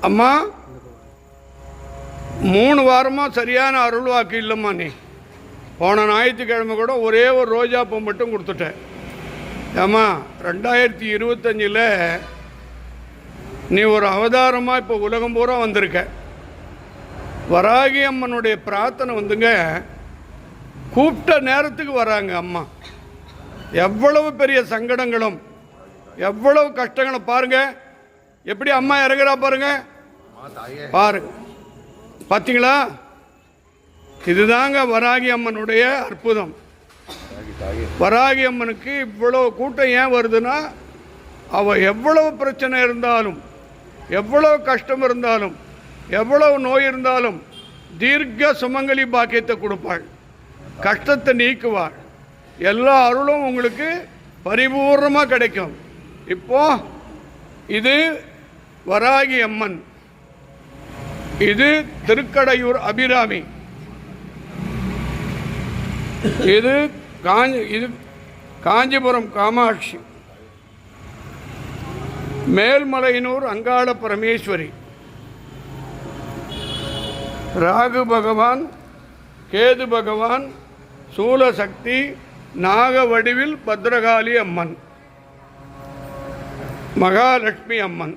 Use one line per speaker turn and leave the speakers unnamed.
அம்மா 3 வாரமாக சரியான அருள் வாக்கு இல்லைம்மா. நீ போன ஞாயிற்றுக்கிழமை கூட ஒரே ஒரு ரோஜா பூ மட்டும் கொடுத்துட்டேன். ஏம்மா 2025 நீ ஒரு அவதாரமாக இப்போ உலகம் பூரா வந்திருக்க. வராகி அம்மனுடைய பிரார்த்தனை வந்துங்க கூப்பிட்ட நேரத்துக்கு வராங்க அம்மா. எவ்வளவு பெரிய சங்கடங்களும் எவ்வளவு கஷ்டங்களும் பாருங்க, எப்படி அம்மா இறங்குறா பாருங்க. பாருங்க, பார்த்தீங்களா? இதுதாங்க வராகி அம்மனுடைய அற்புதம். வராகி அம்மனுக்கு இவ்வளோ கூட்டம் ஏன் வருதுன்னா, அவள் எவ்வளவு பிரச்சனை இருந்தாலும், எவ்வளவு கஷ்டம் இருந்தாலும், எவ்வளவு நோய் இருந்தாலும் தீர்க்க சுமங்கலி பாக்கியத்தை கொடுப்பாள், கஷ்டத்தை நீக்குவாள். எல்லா அருளும் உங்களுக்கு பரிபூர்ணமாக கிடைக்கும். இப்போ இது வராகி அம்மன், இது திருக்கடையூர் அபிராமி, இது காஞ்சிபுரம் காமாட்சி, மேல்மலையனூர் அங்காள பரமேஸ்வரி, ராகு பகவான், கேது பகவான், சூலசக்தி, நாக வடிவில் பத்ரகாளி அம்மன், மகாலட்சுமி அம்மன்.